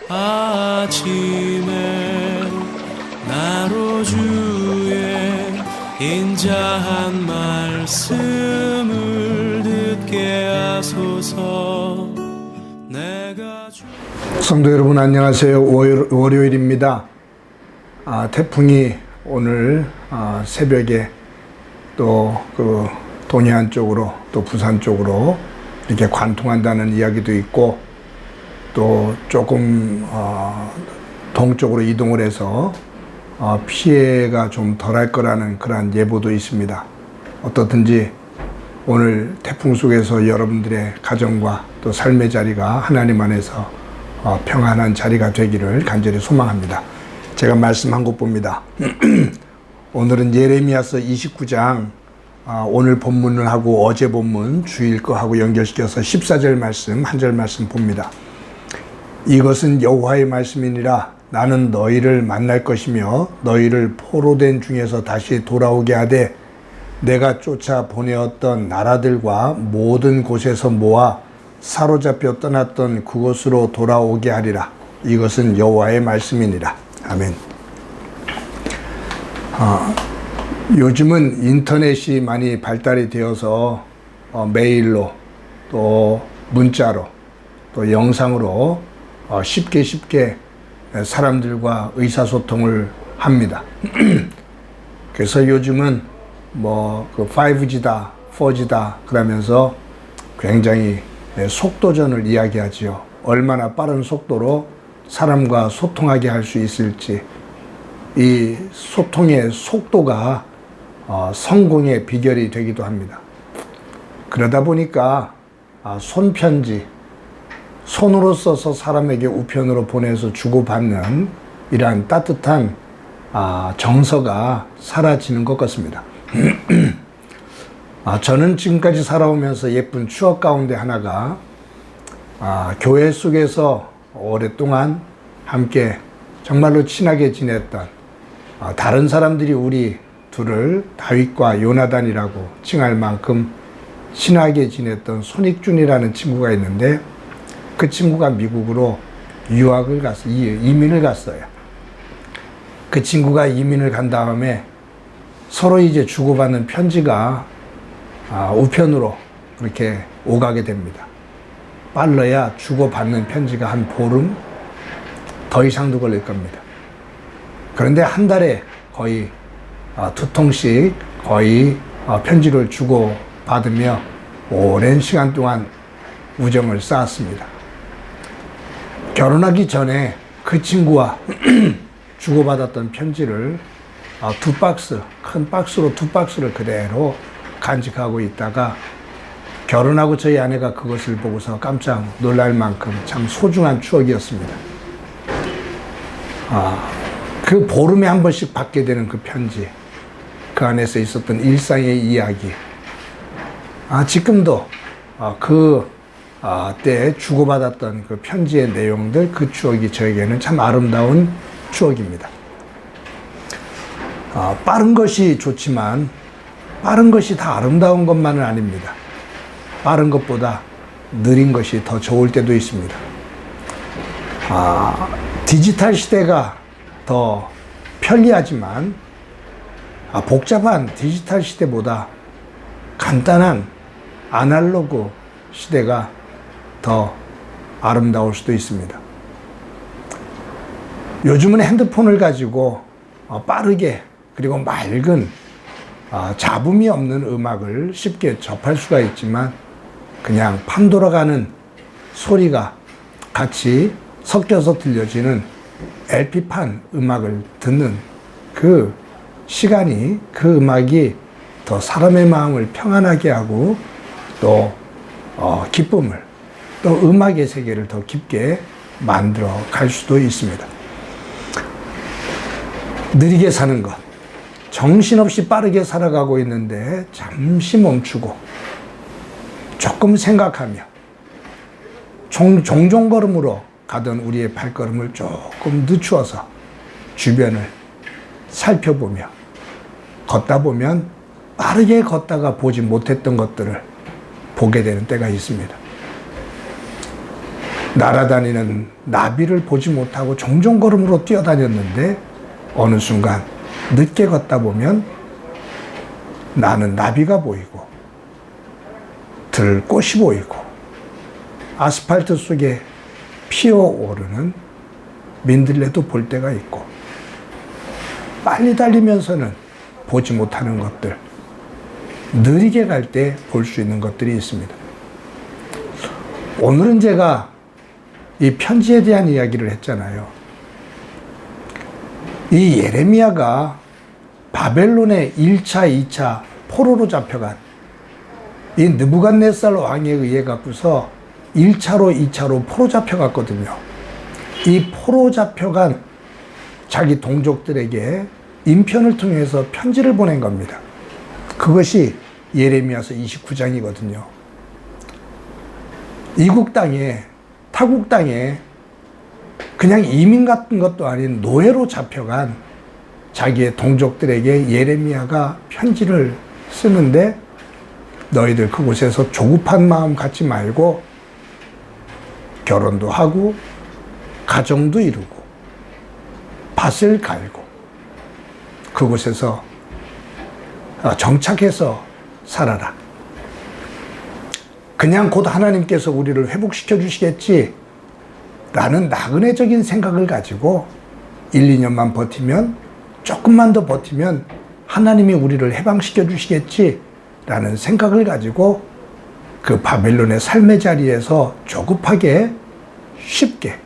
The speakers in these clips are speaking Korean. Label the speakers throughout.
Speaker 1: 아침에 나로 주의 인자한 말씀을 듣게 하소서. 내가
Speaker 2: 성도 여러분 안녕하세요. 월요일입니다. 태풍이 오늘 새벽에 또 그 동해안 쪽으로 또 부산 쪽으로 이렇게 관통한다는 이야기도 있고, 또 조금 동쪽으로 이동을 해서 피해가 좀 덜할 거라는 그러한 예보도 있습니다. 어떻든지 오늘 태풍 속에서 여러분들의 가정과 또 삶의 자리가 하나님 안에서 평안한 자리가 되기를 간절히 소망합니다. 제가 말씀한 곳 봅니다. 오늘은 예레미야서 29장, 오늘 본문을 하고 어제 본문 주일 거 하고 연결시켜서 14절 말씀, 한 절 말씀 봅니다. 이것은 여호와의 말씀이니라. 나는 너희를 만날 것이며 너희를 포로된 중에서 다시 돌아오게 하되 내가 쫓아 보내었던 나라들과 모든 곳에서 모아 사로잡혀 떠났던 그곳으로 돌아오게 하리라. 이것은 여호와의 말씀이니라. 아멘. 요즘은 인터넷이 많이 발달이 되어서 메일로 또 문자로 또 영상으로 쉽게 사람들과 의사소통을 합니다. 그래서 요즘은 그 5G다, 4G다 그러면서 굉장히 속도전을 이야기하지요. 얼마나 빠른 속도로 사람과 소통하게 할 수 있을지, 이 소통의 속도가 성공의 비결이 되기도 합니다. 그러다 보니까 손편지, 손으로 써서 사람에게 우편으로 보내서 주고받는 이러한 따뜻한 정서가 사라지는 것 같습니다. 저는 지금까지 살아오면서 예쁜 추억 가운데 하나가 교회 속에서 오랫동안 함께 정말로 친하게 지냈던, 다른 사람들이 우리 둘을 다윗과 요나단이라고 칭할 만큼 친하게 지냈던 손익준이라는 친구가 있는데, 그 친구가 미국으로 이민을 갔어요. 그 친구가 이민을 간 다음에 서로 이제 주고받는 편지가 우편으로 그렇게 오가게 됩니다. 빨라야 주고받는 편지가 한 보름 더 이상도 걸릴 겁니다. 그런데 한 달에 거의 2통씩 거의 편지를 주고받으며 오랜 시간 동안 우정을 쌓았습니다. 결혼하기 전에 그 친구와 주고받았던 편지를 큰 박스로 2박스를 그대로 간직하고 있다가, 결혼하고 저희 아내가 그것을 보고서 깜짝 놀랄 만큼 참 소중한 추억이었습니다. 그 보름에 한 번씩 받게 되는 그 편지, 그 안에서 있었던 일상의 이야기, 지금도 때 주고받았던 그 편지의 내용들, 그 추억이 저에게는 참 아름다운 추억입니다. 빠른 것이 좋지만 빠른 것이 다 아름다운 것만은 아닙니다. 빠른 것보다 느린 것이 더 좋을 때도 있습니다. 디지털 시대가 더 편리하지만 복잡한 디지털 시대보다 간단한 아날로그 시대가 더 아름다울 수도 있습니다. 요즘은 핸드폰을 가지고 빠르게 그리고 맑은 잡음이 없는 음악을 쉽게 접할 수가 있지만, 그냥 판 돌아가는 소리가 같이 섞여서 들려지는 LP판 음악을 듣는 그 시간이, 그 음악이 더 사람의 마음을 평안하게 하고 또 기쁨을, 또 음악의 세계를 더 깊게 만들어 갈 수도 있습니다. 느리게 사는 것, 정신없이 빠르게 살아가고 있는데 잠시 멈추고 조금 생각하며 종종 걸음으로 가던 우리의 발걸음을 조금 늦추어서 주변을 살펴보며 걷다 보면 빠르게 걷다가 보지 못했던 것들을 보게 되는 때가 있습니다. 날아다니는 나비를 보지 못하고 종종걸음으로 뛰어다녔는데 어느 순간 늦게 걷다 보면 나는 나비가 보이고 들꽃이 보이고 아스팔트 속에 피어오르는 민들레도 볼 때가 있고 빨리 달리면서는 보지 못하는 것들, 느리게 갈 때 볼 수 있는 것들이 있습니다. 오늘은 제가 이 편지에 대한 이야기를 했잖아요. 이 예레미야가 바벨론의 1차, 2차 포로로 잡혀간 이 느부갓네살 왕에 의해 갖고서 1차로, 2차로 포로 잡혀갔거든요. 이 포로 잡혀간 자기 동족들에게 인편을 통해서 편지를 보낸 겁니다. 그것이 예레미야서 29장이거든요. 이국 땅에, 타국 땅에 그냥 이민 같은 것도 아닌 노예로 잡혀간 자기의 동족들에게 예레미야가 편지를 쓰는데 너희들 그곳에서 조급한 마음 갖지 말고 결혼도 하고 가정도 이루고 밭을 갈고 그곳에서 정착해서 살아라. 그냥 곧 하나님께서 우리를 회복시켜 주시겠지 라는 나그네적인 생각을 가지고 1, 2년만 버티면, 조금만 더 버티면 하나님이 우리를 해방시켜 주시겠지 라는 생각을 가지고 그 바벨론의 삶의 자리에서 조급하게 쉽게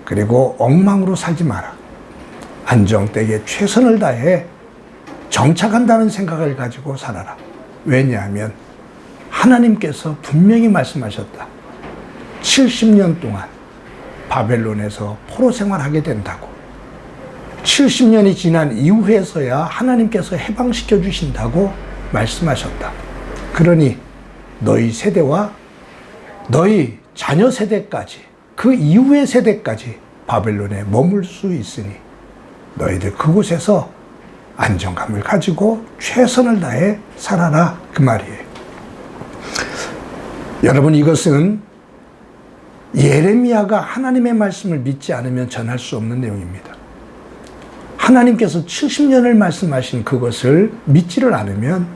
Speaker 2: 그리고 엉망으로 살지 마라. 안정되게 최선을 다해 정착한다는 생각을 가지고 살아라. 왜냐하면 하나님께서 분명히 말씀하셨다. 70년 동안 바벨론에서 포로 생활하게 된다고. 70년이 지난 이후에서야 하나님께서 해방시켜 주신다고 말씀하셨다. 그러니 너희 세대와 너희 자녀 세대까지, 그 이후의 세대까지 바벨론에 머물 수 있으니 너희들 그곳에서 안정감을 가지고 최선을 다해 살아라, 그 말이에요. 여러분, 이것은 예레미야가 하나님의 말씀을 믿지 않으면 전할 수 없는 내용입니다. 하나님께서 70년을 말씀하신 그것을 믿지를 않으면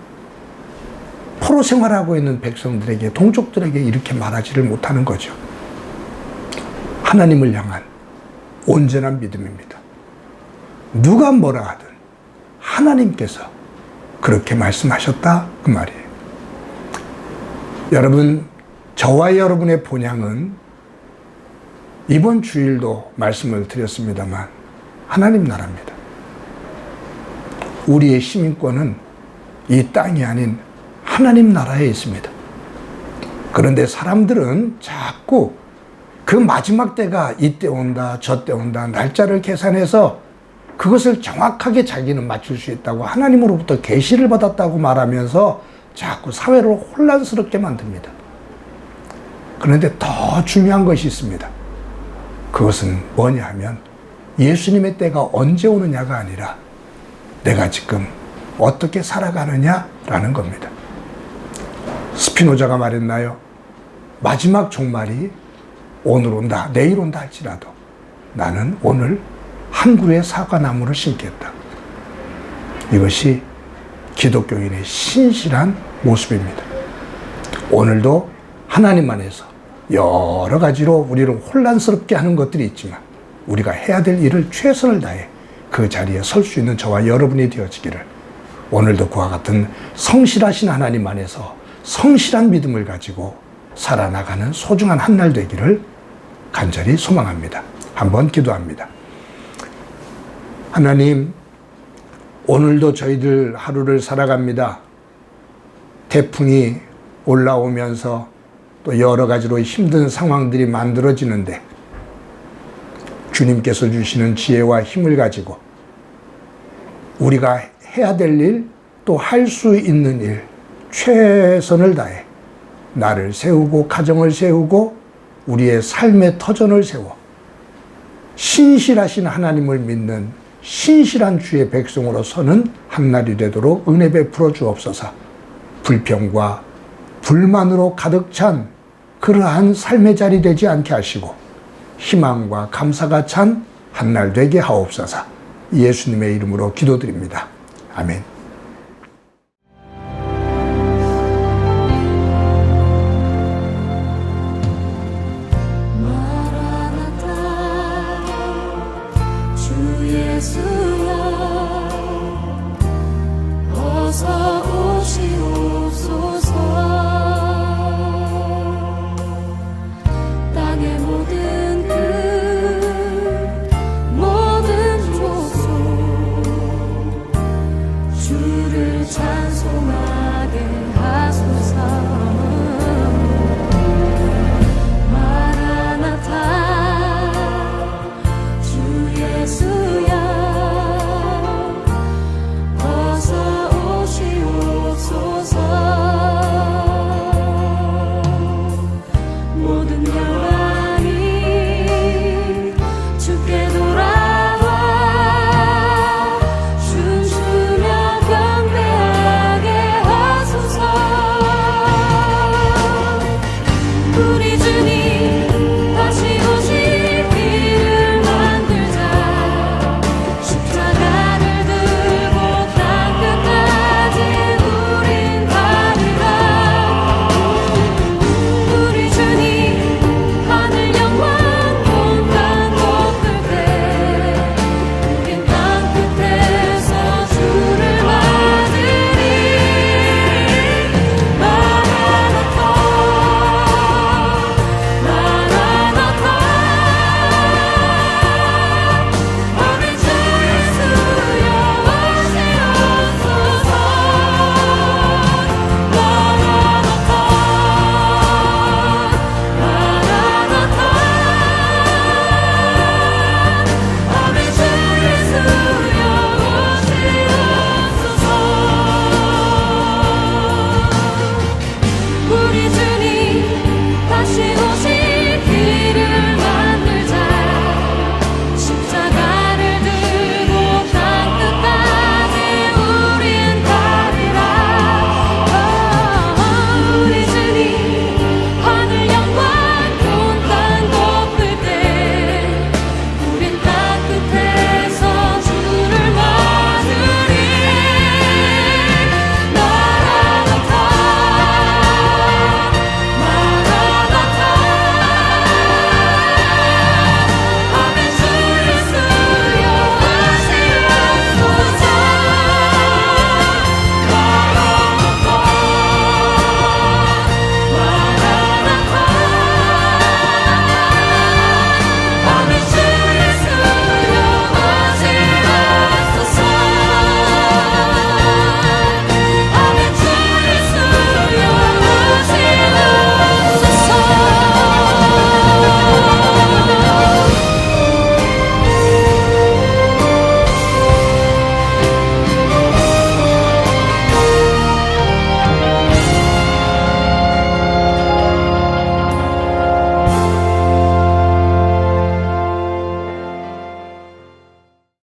Speaker 2: 포로 생활하고 있는 백성들에게, 동족들에게 이렇게 말하지를 못하는 거죠. 하나님을 향한 온전한 믿음입니다. 누가 뭐라 하든 하나님께서 그렇게 말씀하셨다, 그 말이에요. 여러분, 저와 여러분의 본향은 이번 주일도 말씀을 드렸습니다만 하나님 나라입니다. 우리의 시민권은 이 땅이 아닌 하나님 나라에 있습니다. 그런데 사람들은 자꾸 그 마지막 때가 이때 온다, 저때 온다, 날짜를 계산해서 그것을 정확하게 자기는 맞출 수 있다고 하나님으로부터 계시를 받았다고 말하면서 자꾸 사회를 혼란스럽게 만듭니다. 그런데 더 중요한 것이 있습니다. 그것은 뭐냐 하면 예수님의 때가 언제 오느냐가 아니라 내가 지금 어떻게 살아가느냐라는 겁니다. 스피노자가 말했나요? 마지막 종말이 오늘 온다, 내일 온다 할지라도 나는 오늘 한 그루의 사과나무를 심겠다. 이것이 기독교인의 신실한 모습입니다. 오늘도 하나님 안에서 여러 가지로 우리를 혼란스럽게 하는 것들이 있지만 우리가 해야 될 일을 최선을 다해 그 자리에 설 수 있는 저와 여러분이 되어지기를, 오늘도 그와 같은 성실하신 하나님 안에서 성실한 믿음을 가지고 살아나가는 소중한 한 날 되기를 간절히 소망합니다. 한번 기도합니다. 하나님, 오늘도 저희들 하루를 살아갑니다. 태풍이 올라오면서 또 여러 가지로 힘든 상황들이 만들어지는데 주님께서 주시는 지혜와 힘을 가지고 우리가 해야 될 일, 또 할 수 있는 일, 최선을 다해 나를 세우고 가정을 세우고 우리의 삶의 터전을 세워 신실하신 하나님을 믿는 신실한 주의 백성으로 서는 한날이 되도록 은혜 베풀어 주옵소서. 불평과 불만으로 가득 찬 그러한 삶의 자리 되지 않게 하시고 희망과 감사가 찬 한 날 되게 하옵소서. 예수님의 이름으로 기도드립니다. 아멘.